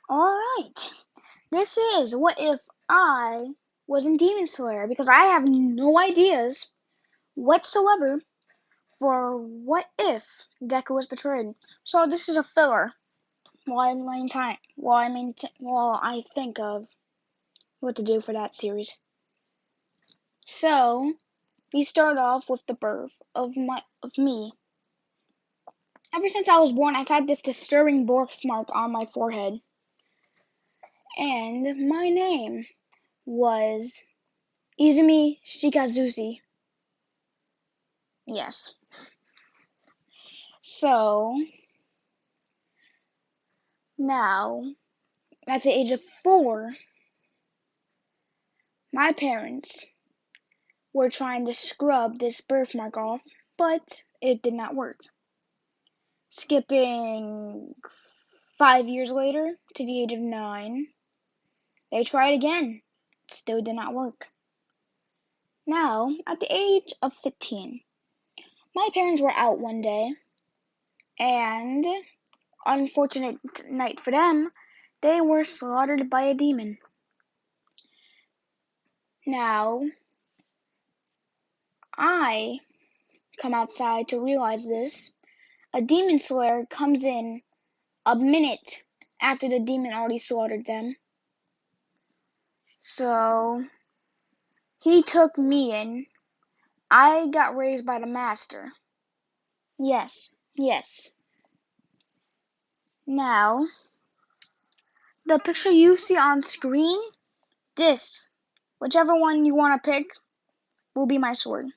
Alright, this is what if I was in Demon Slayer, because I have no ideas whatsoever for what if Deku was betrayed. So this is a filler while I think of what to do for that series. So we start off with the birth of me. Ever since I was born, I've had this disturbing birthmark on my forehead, and my name was Izumi Shikazushi. Yes. So, now, at the age of 4, my parents were trying to scrub this birthmark off, but it did not work. Skipping 5 years later to the age of 9, they tried again. It still did not work. Now, at the age of 15, my parents were out one day, and unfortunate night for them, they were slaughtered by a demon. Now, I come outside to realize this. A demon slayer comes in a minute after the demon already slaughtered them. So, he took me in. I got raised by the master. Yes, yes. Now, the picture you see on screen, this, whichever one you want to pick, will be my sword.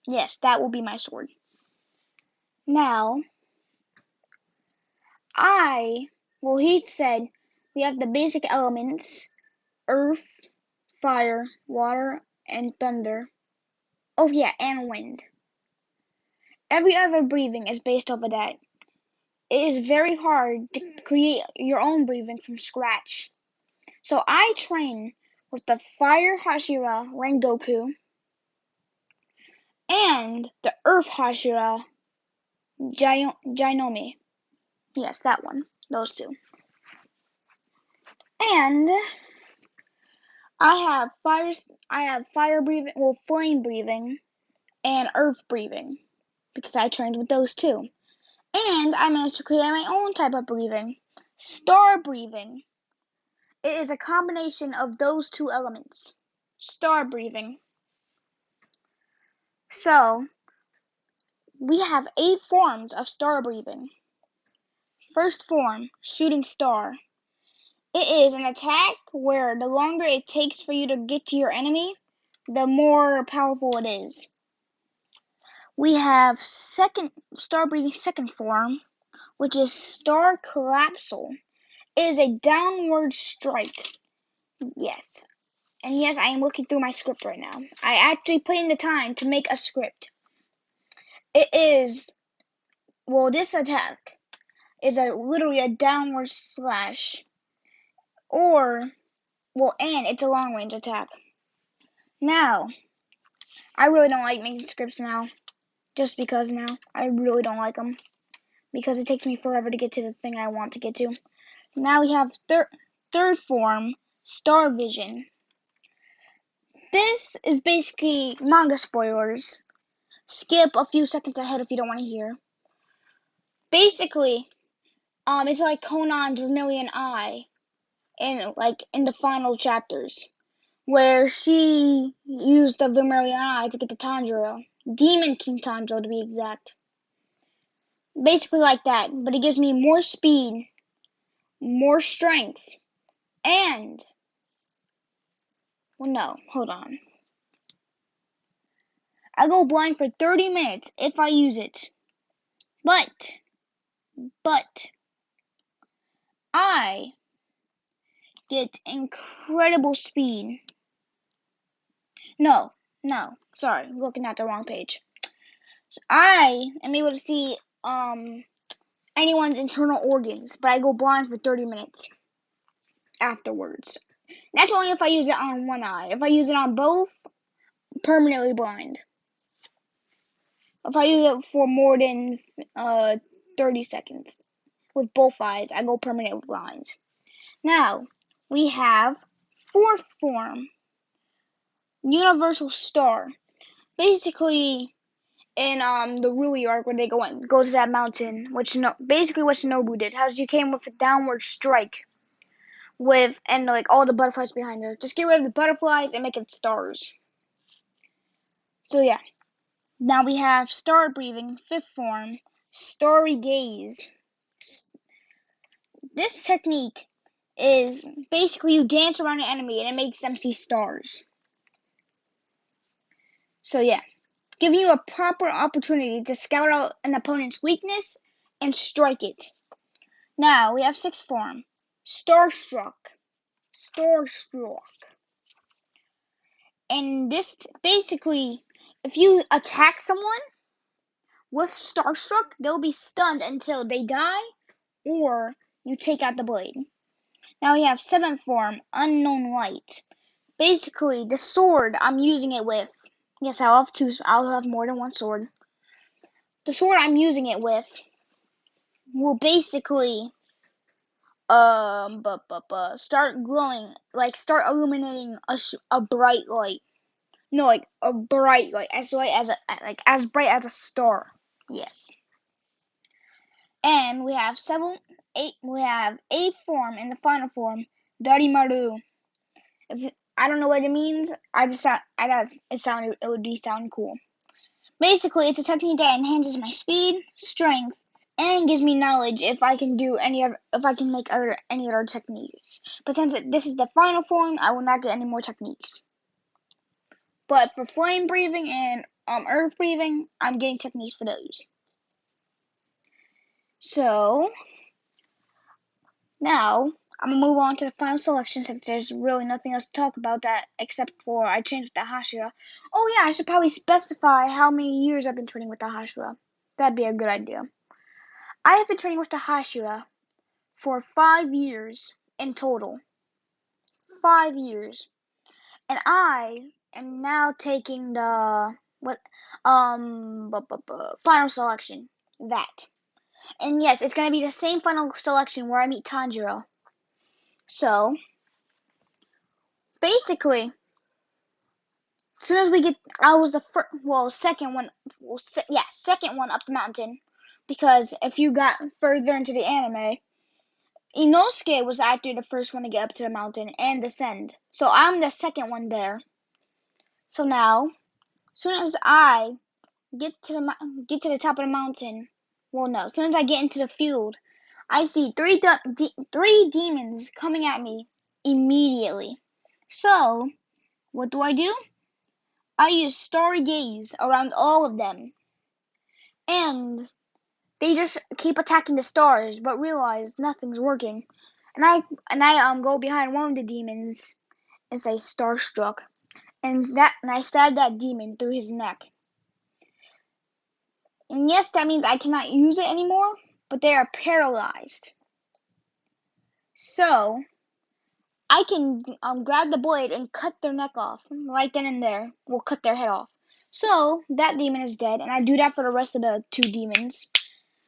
Yes, that will be my sword. Now, he said we have the basic elements: earth, fire, water, and thunder. Oh yeah, and wind. Every other breathing is based off of that. It is very hard to create your own breathing from scratch. So I train with the Fire Hashira Rengoku and the Earth Hashira Jainomi. Yes, that one. Those two. And I have fire breathing, well, flame breathing, and earth breathing, because I trained with those too. And I managed to create my own type of breathing, star breathing. It is a combination of those two elements, star breathing. So, we have 8 forms of star breathing. First form, shooting star. It is an attack where the longer it takes for you to get to your enemy, the more powerful it is. We have star breathing second form, which is star collapsal. It is a downward strike. Yes. And yes, I am looking through my script right now. I actually put in the time to make a script. It is, this attack is literally a downward slash. And it's a long range attack. Now, I really don't like making scripts now. Just because now. I really don't like them. Because it takes me forever to get to the thing I want to get to. Now we have third form, Star Vision. This is basically manga spoilers. Skip a few seconds ahead if you don't want to hear. Basically, it's like Conan's Vermilion Eye in the final chapters, where she used the Vermilion Eye to get to Tanjiro. Demon King Tanjiro, to be exact. Basically like that, but it gives me more speed, more strength, and... Well, no, hold on. I go blind for 30 minutes if I use it. But, I get incredible speed. No, sorry, looking at the wrong page. So I am able to see anyone's internal organs, but I go blind for 30 minutes afterwards. That's only if I use it on one eye. If I use it on both, permanently blind. If I use it for more than 30 seconds with both eyes, I go permanently blind. Now, we have fourth form, Universal Star. Basically, in the Rui arc where they go to that mountain, basically what Shinobu did, how she came with a downward strike and like all the butterflies behind her. Just get rid of the butterflies and make it stars. So yeah. Now we have star breathing, fifth form, starry gaze. This technique is basically you dance around an enemy and it makes them see stars. So yeah, giving you a proper opportunity to scout out an opponent's weakness and strike it. Now we have sixth form, Starstruck. Starstruck. And this basically, if you attack someone with Starstruck, they'll be stunned until they die or you take out the blade. Now we have seventh form, Unknown Light. Basically, the sword I'm using it with. Yes, I'll have more than one sword. The sword I'm using it with will basically start glowing, like start illuminating a bright light. No, like a bright light, as bright as a star. Yes. And we have eighth form and the final form, Darimaru. I don't know what it means. It would sound cool. Basically, it's a technique that enhances my speed, strength, and gives me knowledge if I can make any other techniques. But since this is the final form, I will not get any more techniques. But for flame breathing and earth breathing, I'm getting techniques for those. So now I'm gonna move on to the final selection since there's really nothing else to talk about that except for I trained with the Hashira. Oh yeah, I should probably specify how many years I've been training with the Hashira. That'd be a good idea. I have been training with the Hashira for 5 years in total. 5 years. And I am now taking the final selection. That. And yes, it's gonna be the same final selection where I meet Tanjiro. So basically, as soon as we get, I was the second one up the mountain, because if you got further into the anime, Inosuke was actually the first one to get up to the mountain and descend. So I'm the second one there. So now, as soon as I get to the top of the mountain, as soon as I get into the field, I see three demons coming at me immediately. So, what do? I use Starry Gaze around all of them. And they just keep attacking the stars, but realize nothing's working. And I go behind one of the demons and say Starstruck. And I stab that demon through his neck. And yes, that means I cannot use it anymore, but they are paralyzed. So I can grab the blade and cut their neck off right then and there. We'll cut their head off. So that demon is dead, and I do that for the rest of the 2 demons.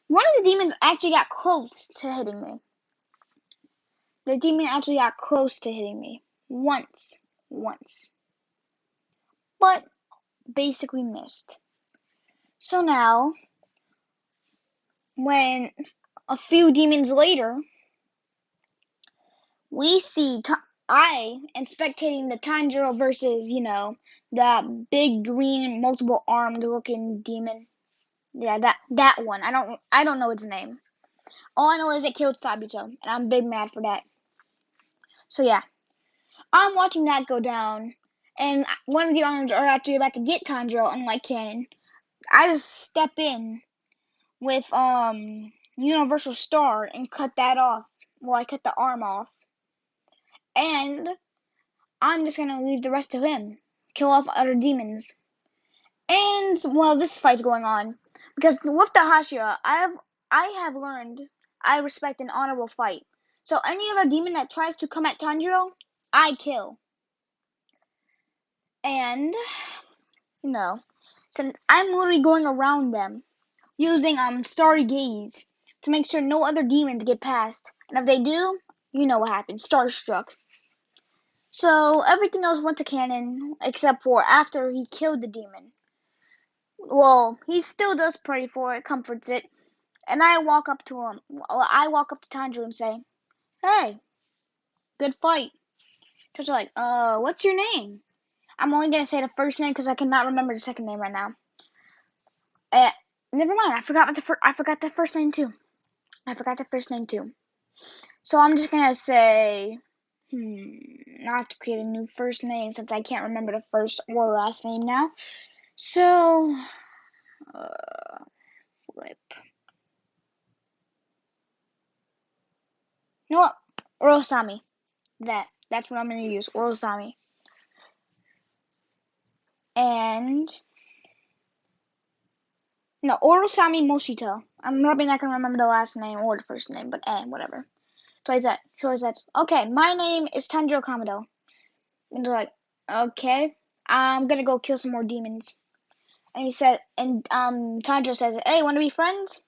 One of the demons actually got close to hitting me. The demon actually got close to hitting me. Once. But basically missed. So now, when a few demons later, we see I am spectating the Tanjiro versus, that big green multiple armed looking demon. Yeah, that one. I don't know its name. All I know is it killed Sabito, and I'm big mad for that. So yeah, I'm watching that go down, and one of the arms are actually about to get Tanjiro, unlike Canon. I just step in with Universal Star and cut that off. Well, I cut the arm off, and I'm just gonna leave the rest of him, kill off other demons. And while this fight's going on, because with the Hashira, I have learned I respect an honorable fight. So any other demon that tries to come at Tanjiro, I kill. And since I'm literally going around them using Starry Gaze to make sure no other demons get past. And if they do, you know what happened. Starstruck. So everything else went to canon except for after he killed the demon. Well, he still does pray for it, comforts it, and I walk up to him. I walk up to Tanjiro and say, "Hey, good fight." He's like, what's your name?" I'm only gonna say the first name because I cannot remember the second name right now. Never mind. I forgot the first name too. So I'm just gonna say, not to create a new first name since I can't remember the first or last name now. So, flip. You know what? Urosami. That's what I'm gonna use. Urosami. And no, Urosami Moshito. I'm probably not gonna remember the last name or the first name, but whatever. So he said, okay, my name is Tanjiro Kamado. And they're like, okay, I'm gonna go kill some more demons. And he said, and Tanjiro says, hey, wanna be friends?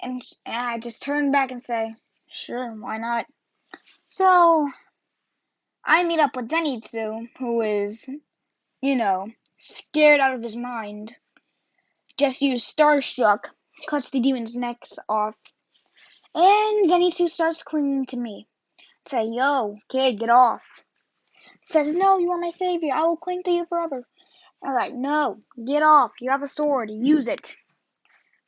And I just turn back and say, sure, why not? So I meet up with Zenitsu, who is, scared out of his mind. Just use Starstruck, cuts the demon's necks off, and Zenitsu starts clinging to me. Say, yo, kid, get off. Says, no, you are my savior. I will cling to you forever. I'm like, no, get off. You have a sword. Use it.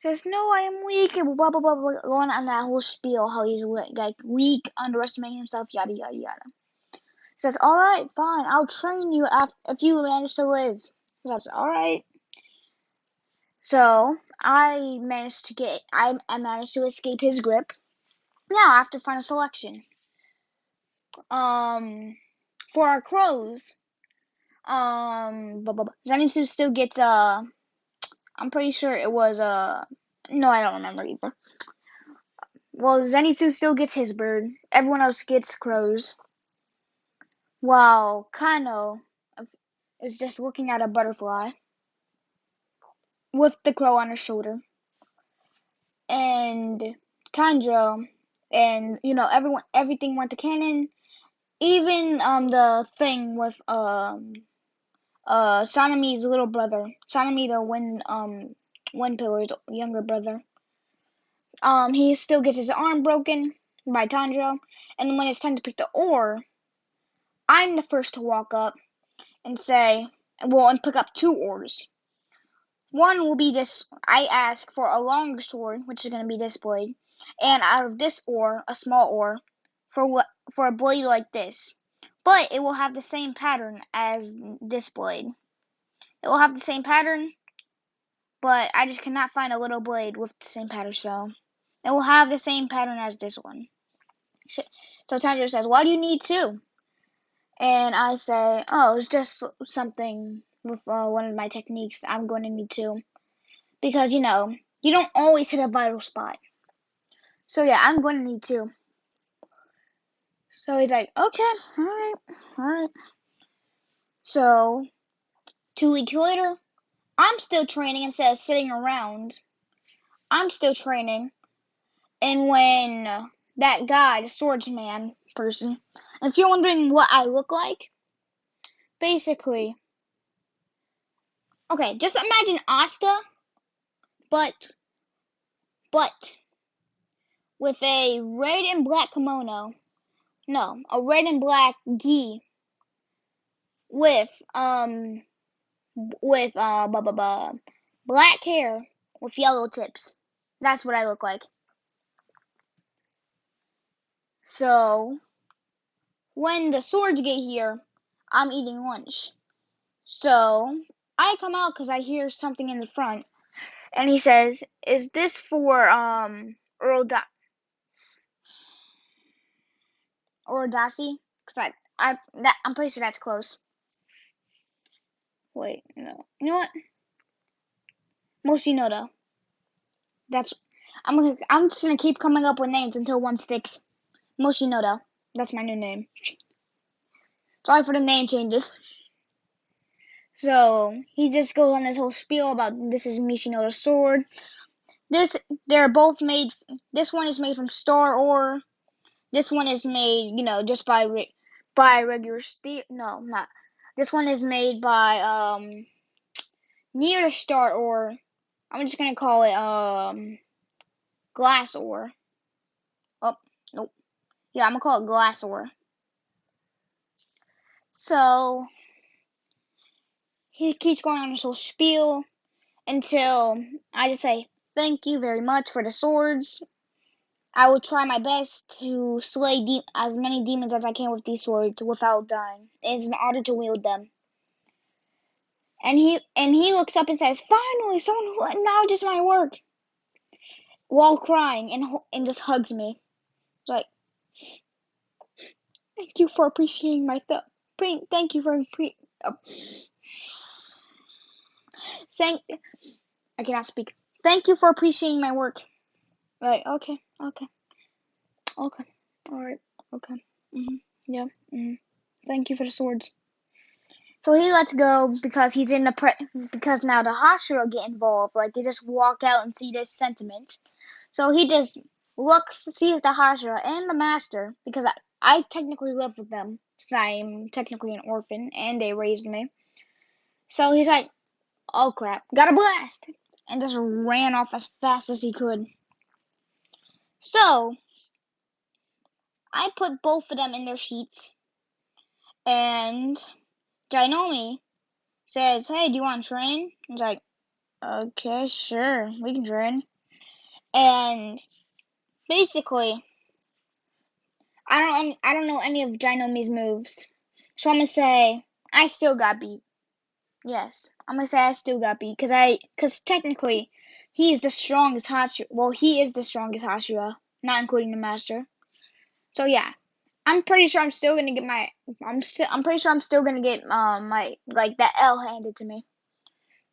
Says, no, I am weak. And blah, blah, blah, blah. Going on that whole spiel, how he's like weak, underestimating himself, yada, yada, yada. Says, all right, fine. I'll train you if you manage to live. Says, all right. So I managed to escape his grip. Now after final selection. For our crows, Zenitsu still gets I'm pretty sure it was no, I don't remember either. Well, Zenitsu still gets his bird. Everyone else gets crows. While Kano is just looking at a butterfly with the crow on his shoulder. And Tanjiro and everything went to canon. Even the thing with Sanemi's little brother. Sanemi, the Wind Pillar's younger brother. He still gets his arm broken by Tanjiro, and when it's time to pick the ore, I'm the first to walk up and and pick up 2 ores. One will be this. I ask for a longer sword, which is going to be this blade, and out of this ore, a small ore, for a blade like this. But it will have the same pattern as this blade. It will have the same pattern, but I just cannot find a little blade with the same pattern, so it will have the same pattern as this one. So Tanjiro says, why do you need 2? And I say, oh, it's just something with one of my techniques. I'm going to need 2. Because, you don't always hit a vital spot. So yeah, I'm going to need 2. So he's like, okay, alright. So 2 weeks later, I'm still training instead of sitting around. I'm still training. And when that guy, the swordsman person, and if you're wondering what I look like, basically, okay, just imagine Asta, but with a red and black kimono. No, a red and black gi with black hair with yellow tips. That's what I look like. So when the swords get here, I'm eating lunch. So I come out because I hear something in the front, and he says, "Is this for Urodasi?" Because I'm pretty sure that's close. Wait, no. You know what? Moshinoda. I'm just gonna keep coming up with names until one sticks. Moshinoda. That's my new name. Sorry for the name changes. So he just goes on this whole spiel about this is Moshinoda's sword. They're both made. This one is made from star ore. This one is made, just by regular steel. No, not. This one is made by near star ore. I'm just gonna call it glass ore. Oh, nope. Yeah, I'm gonna call it glass ore. So he keeps going on this whole spiel until I just say thank you very much for the swords. I will try my best to slay as many demons as I can with these swords without dying. It's an honor to wield them. And he looks up and says, "Finally, someone who acknowledges my work," while crying and just hugs me. It's like, thank you for appreciating my thank you for saying I cannot speak. Thank you for appreciating my work. Right? Okay. All right. Okay. Yeah. Thank you for the swords. So he lets go because he's in because now the Hashira get involved. Like they just walk out and see this sentiment. So he just sees the Hashira and the Master because I technically live with them. So I'm technically an orphan and they raised me. So he's like, oh crap, got a blast, and just ran off as fast as he could. So I put both of them in their sheets, and Jainomi says, "Hey, do you want to train?" He's like, "Okay, sure, we can train." And basically, I don't know any of Jainomi's moves, so I'm gonna say I still got beat. Yes, I'm gonna say I still got beat because technically he is the strongest Hashira. Well, he is the strongest Hashira, not including the Master. So yeah, I'm pretty sure I'm still gonna get I'm pretty sure I'm still gonna get my that L handed to me.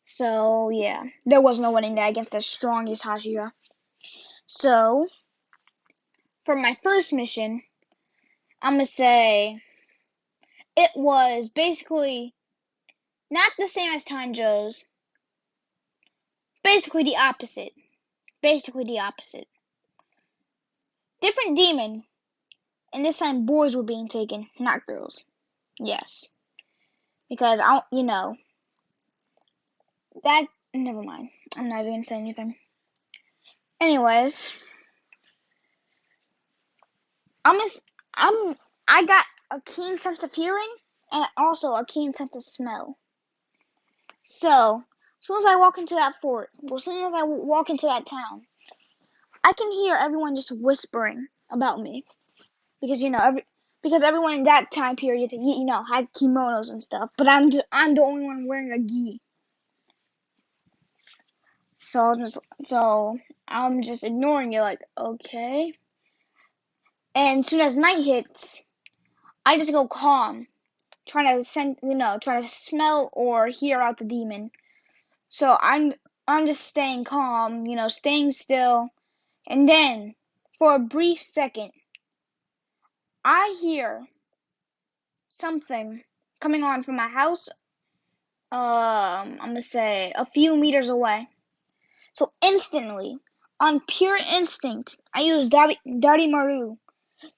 So yeah, there was no winning that against the strongest Hashira. So for my first mission, I'm gonna say it was basically not the same as Tanjo's. Basically the opposite. Different demon, and this time boys were being taken, not girls. Yes, because that. Never mind. I'm not even gonna say anything. Anyways, I got a keen sense of hearing and also a keen sense of smell. So, as soon as I walk into that fort, as soon as I walk into that town, I can hear everyone just whispering about me because because everyone in that time period had kimonos and stuff, but I'm the only one wearing a gi. So I'm just ignoring it, like, okay. And as soon as night hits, I just go calm, trying to smell or hear out the demon. So I'm just staying calm, staying still, and then for a brief second, I hear something coming on from my house. I'm gonna say a few meters away. So instantly, on pure instinct, I use Darimaru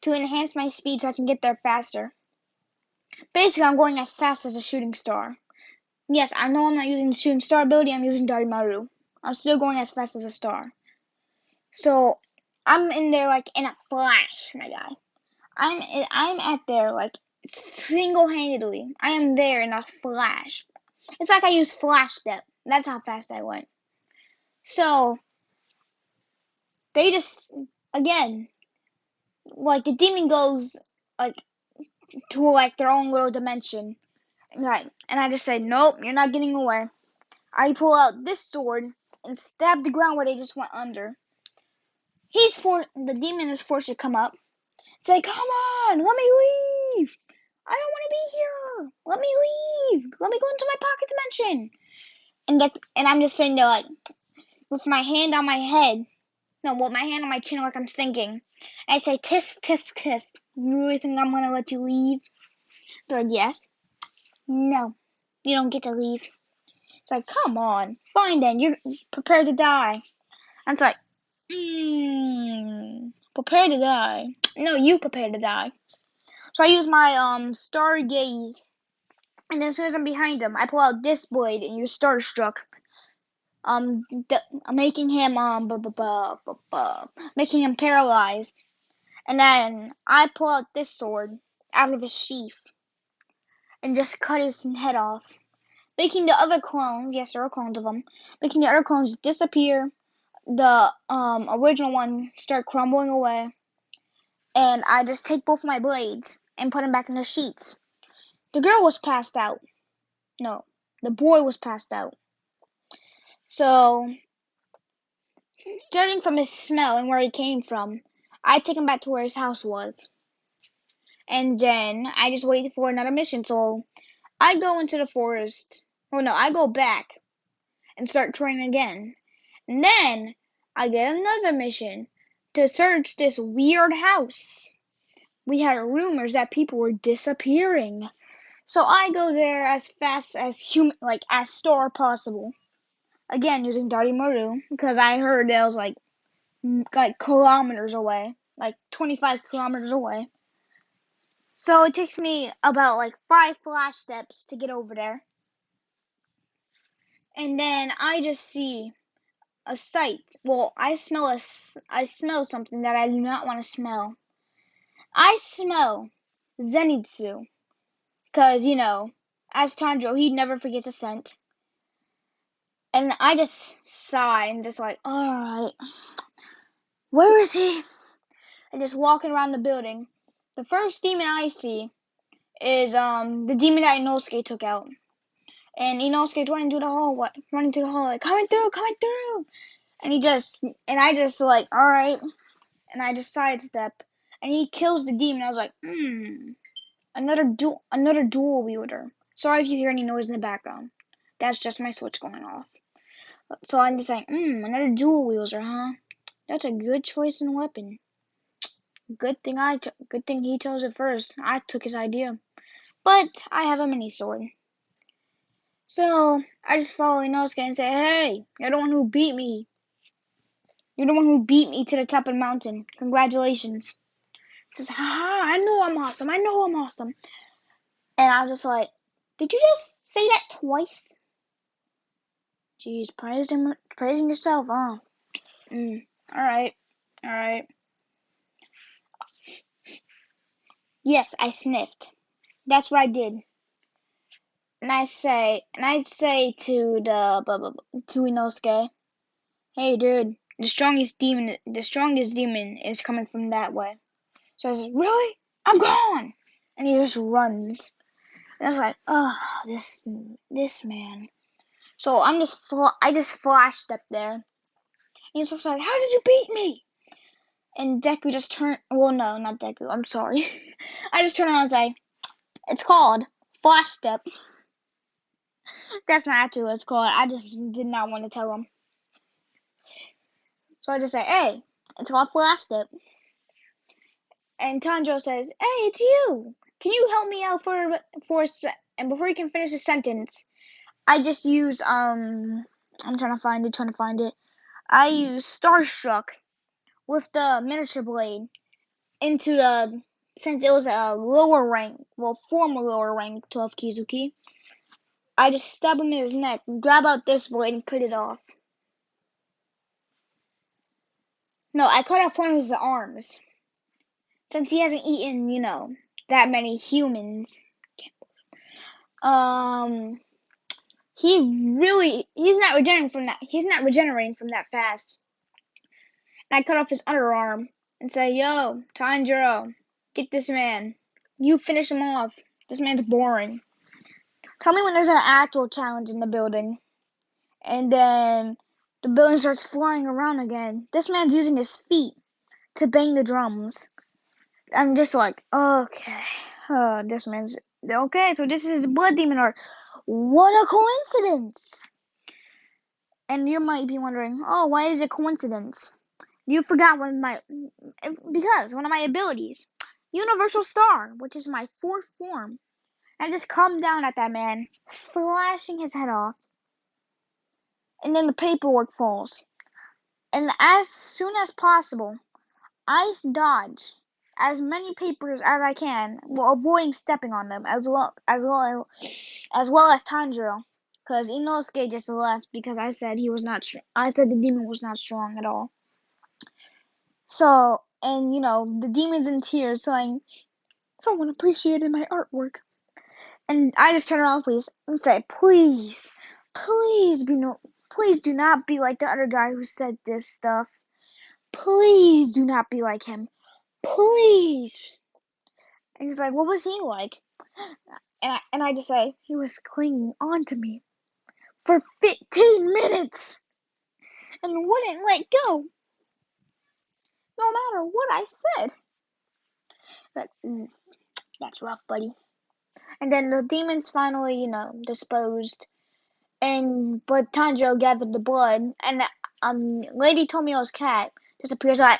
to enhance my speed so I can get there faster. Basically, I'm going as fast as a shooting star. Yes, I know I'm not using the shooting star ability, I'm using Darimaru. I'm still going as fast as a star. So, I'm in there like in a flash, my guy. I'm at there like single-handedly. I am there in a flash. It's like I used flash step. That's how fast I went. So, they just, again, like the demon goes like to like their own little dimension. Right. And I just say, nope, you're not getting away. I pull out this sword and stab the ground where they just went under. The demon is forced to come up. Say, come on, let me leave. I don't want to be here. Let me leave. Let me go into my pocket dimension. And I'm just sitting there like, with my hand on my head. No, with my hand on my chin like I'm thinking. And I say, tisk, tisk, tisk. You really think I'm going to let you leave? They're like, yes. No, you don't get to leave. It's like, come on. Fine then, you're prepared to die. And it's like, Prepare to die. No, you prepare to die. So I use my star gaze, and then as soon as I'm behind him, I pull out this blade and use Starstruck. Making him making him paralyzed. And then I pull out this sword out of his sheath and just cut his head off, making the other clones, yes, there are clones of them, making the other clones disappear. The original one start crumbling away, and I just take both my blades and put them back in the sheets. The girl was passed out. No, the boy was passed out. So, judging from his smell and where he came from, I take him back to where his house was. And then I just wait for another mission. So I go into the forest. Oh no, I go back and start training again. And then I get another mission to search this weird house. We had rumors that people were disappearing. So I go there as fast as as star possible. Again, using Darimaru, because I heard it was like kilometers away, like 25 kilometers away. So it takes me about like 5 flash steps to get over there. And then I just see a sight. Well, I smell something that I do not want to smell. I smell Zenitsu. Because, as Tanjiro, he never forgets a scent. And I just sigh and just like, alright. Where is he? And just walking around the building. The first demon I see is the demon that Inosuke took out. And Inosuke's running through the hallway, coming through. And I just like, alright. And I just sidestep. And he kills the demon. I was like, another dual wielder. Sorry if you hear any noise in the background. That's just my switch going off. So I'm just like, another dual wielder, huh? That's a good choice in weapon. Good thing he chose it first. I took his idea. But I have a mini sword. So I just follow Inosuke and say, hey, you're the one who beat me. You're the one who beat me to the top of the mountain. Congratulations. He says, haha, I know I'm awesome. And I was just like, did you just say that twice? Jeez, praising yourself, huh? Alright. Yes, I sniffed. That's what I did. And I'd say to Inosuke, hey dude, the strongest demon is coming from that way. So I said, really? I'm gone! And he just runs. And I was like, oh, this man. So I just flashed up there. And he's just like, how did you beat me? And Deku just turned, well no, not Deku, I'm sorry. I just turned around and say, it's called Flash Step. That's not actually what it's called. I just did not want to tell him. So I just say, hey, it's called Flash Step. And Tanjiro says, hey, it's you. Can you help me out for a sec? And before he can finish his sentence, I just use, I'm trying to find it. I use Starstruck with the miniature blade since it was a lower rank, former lower rank 12 Kizuki, I just stab him in his neck, grab out this blade, and cut it off. No, I cut off one of his arms. Since he hasn't eaten, that many humans. He's not regenerating from that fast. And I cut off his underarm and say, yo, Tanjiro, get this man. You finish him off. This man's boring. Tell me when there's an actual challenge in the building. And then the building starts flying around again. This man's using his feet to bang the drums. I'm just like, okay. This man's... Okay, so this is the Blood Demon Art. What a coincidence! And you might be wondering, oh, why is it coincidence? You forgot because one of my abilities, Universal Star, which is my 4th form. I just come down at that man, slashing his head off. And then the paperwork falls. And as soon as possible, I dodge as many papers as I can while avoiding stepping on them, as well as Tanjiro, because Inosuke just left because I said he was not. I said the demon was not strong at all. So, and the demon's in tears, saying, "Someone appreciated my artwork," and I just turn around, please, and say, "Please, please please do not be like the other guy who said this stuff. Please do not be like him. Please." And he's like, "What was he like?" And I just say, "He was clinging on to me for 15 minutes and wouldn't let go, no matter what I said." That's rough, buddy. And then the demons finally, disposed. But Tanjiro gathered the blood, and Lady Tomio's cat disappears. And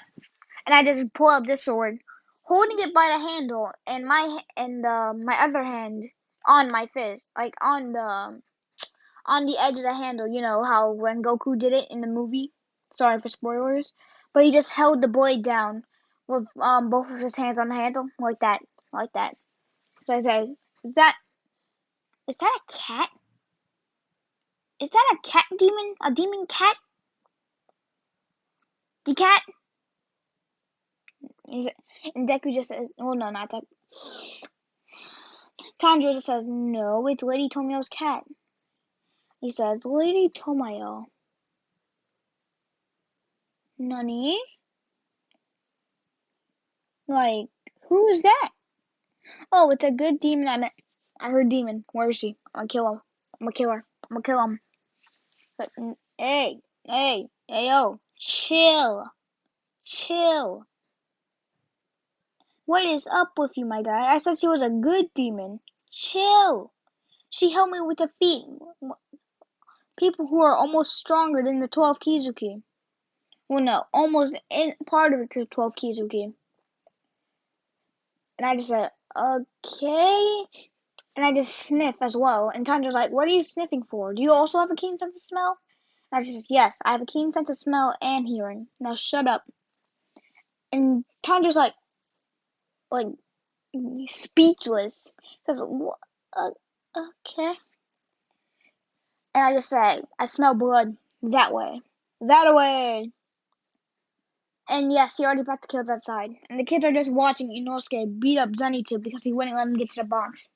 I just pull out this sword, holding it by the handle, and my other hand on my fist, like on the edge of the handle. You know how when Goku did it in the movie. Sorry for spoilers, but he just held the blade down with both of his hands on the handle, like that. So I said, "Is that a cat? Is that a cat demon? A demon cat? The cat?" And Deku just says, "Oh no, not Deku." Tanjiro just says, "No, it's Lady Tomio's cat." He says, "Lady Tomio." Nani? Like, who is that? "Oh, it's a good demon I heard demon. Where is she? I'm gonna kill him. I'm gonna kill her. I'm gonna kill him." But, hey, yo, chill. What is up with you, my guy? I said she was a good demon. Chill. She helped me with defeat people who are almost stronger than the 12 Kizuki. Well, no, almost in part of the 12 Kizuki. And I just said, "Okay." And I just sniff as well. And Tanjiro's like, "What are you sniffing for? Do you also have a keen sense of smell?" And I just said, "Yes, I have a keen sense of smell and hearing. Now shut up." And Tanjiro's like speechless. Says, "Okay." And I just say, "I smell blood. That way. That away." And yes, he already brought the kids outside. And the kids are just watching Inosuke beat up Zenitsu because he wouldn't let him get to the box.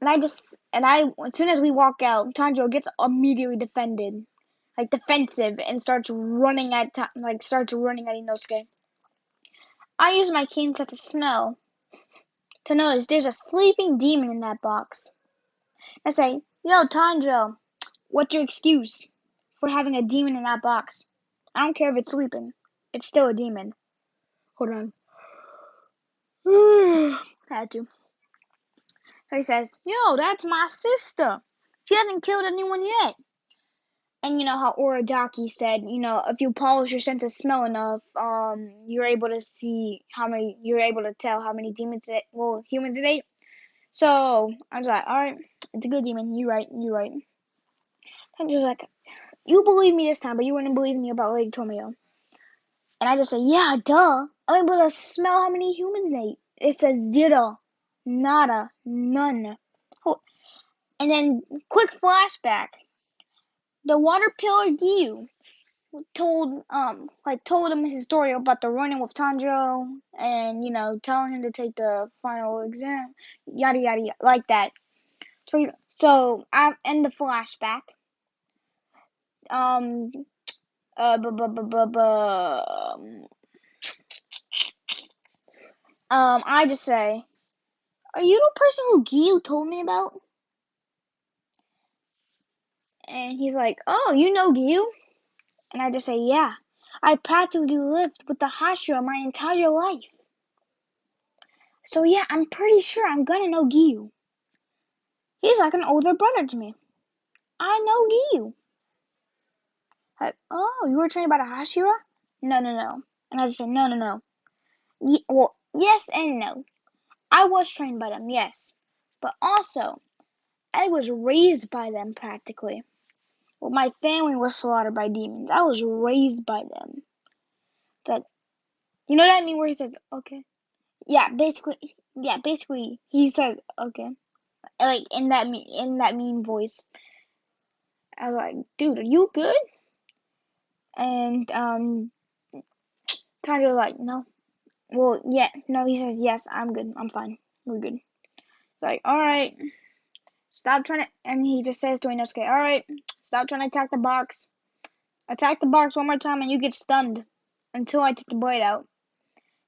As soon as we walk out, Tanjiro gets immediately defensive, and starts running at Inosuke. I use my keen sense of smell to notice there's a sleeping demon in that box. I say, "Yo, Tanjiro, what's your excuse for having a demon in that box? I don't care if it's sleeping. It's still a demon." Hold on. Had to. So he says, "Yo, that's my sister. She hasn't killed anyone yet." And you know how Oradaki said, if you polish your sense of smell enough, you're able to tell how many humans it ate. So I was like, "Alright, it's a good demon. You're right. And he was like, "You believe me this time, but you wouldn't believe me about Lady Tomio." And I just said, "Yeah, duh. I'm able to smell how many humans they ate. It says 0, nada, none." Oh, and then, quick flashback. The water pillar Giyu told him his story about the running with Tanjiro, and telling him to take the final exam, yada yada, yada, like that. So I end the flashback. I just say, "Are you the person who Giyu told me about?" And he's like, "Oh, you know Giyu?" And I just say, "Yeah, I practically lived with the Hashira my entire life. So yeah, I'm pretty sure I'm gonna know Giyu. He's like an older brother to me. I know Giyu." Like, "Oh, you were trained by the Hashira?" No. And I just said, no. Well, yes and no. I was trained by them, yes. But also, I was raised by them practically. Well, my family was slaughtered by demons. I was raised by them. Like, You know that meme where he says, okay? Yeah, basically, he says, okay. Like, in that meme voice. I was like, dude, are you good? And, Tyler like, no. Well, yeah, no, he says, yes, I'm good. I'm fine. We're good. It's like, alright, stop trying to, and he just says to Inosuke, alright, stop trying to attack the box. Attack the box one more time and you get stunned until I take the blade out.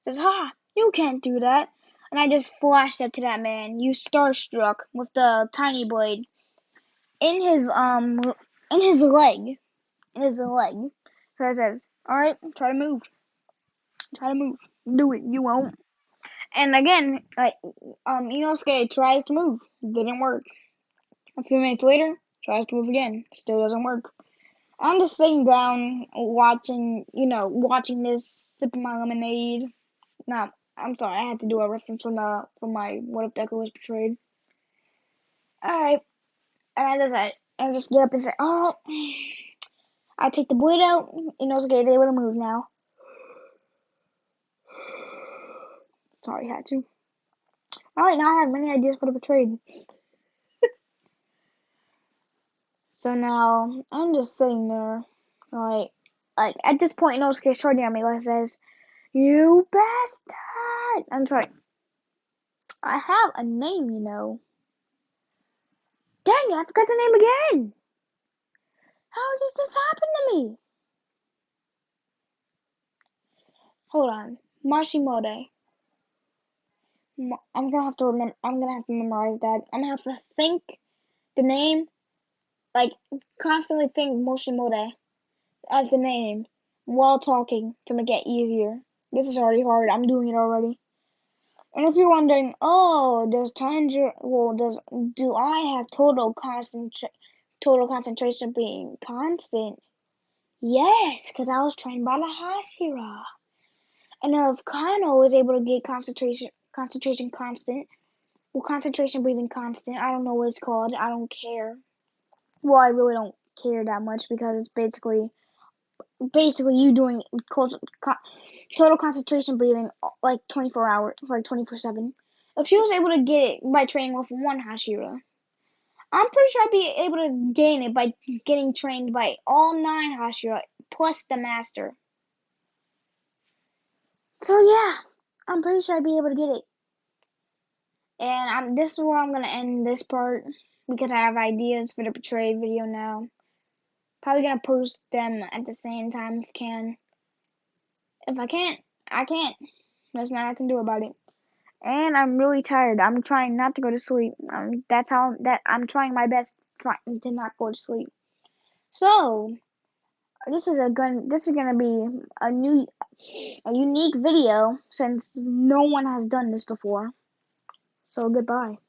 He says, ha, you can't do that. And I just flashed up to that man, you starstruck, with the tiny blade in his leg. In his leg. So I says, alright, try to move. Try to move. Do it, you won't. And again, like, Inosuke tries to move. Didn't work. A few minutes later, tries to move again. Still doesn't work. I'm just sitting down watching this, sipping my lemonade. No, I'm sorry, I had to do a reference from my What If Deku Was Betrayed. Alright, and I just get up and say, oh, I take the blade out. Inosuke is able to move now. Sorry, had to. Alright, now I have many ideas for the Betrayed. So now, I'm just sitting there, like at this point, Inosuke's shorting at me, like says, you bastard! I'm sorry. I have a name, you know. Dang it, I forgot the name again! How does this happen to me? Hold on. Mashimode. I'm gonna have to memorize that. I'm gonna have to think the name, like, constantly think Moshimode as the name while talking to make it easier. This is already hard. I'm doing it already. And if you're wondering, oh, do I have total concentration being constant? Yes, because I was trained by the Hashira. And if Kano is able to get concentration constant, well, concentration breathing constant, I don't know what it's called. I don't care. Well, I really don't care that much because it's basically you doing total concentration breathing like 24 hours, like 24/7. If she was able to get it by training with one Hashira, I'm pretty sure I'd be able to gain it by getting trained by all 9 Hashira plus the master. So yeah, I'm pretty sure I'd be able to get it. And this is where I'm gonna end this part because I have ideas for the Betrayed video now. Probably gonna post them at the same time if I can. If I can't, I can't. There's nothing I can do about it. And I'm really tired. I'm trying not to go to sleep. I'm trying my best to not go to sleep. So this is gonna be a unique video since no one has done this before. So goodbye.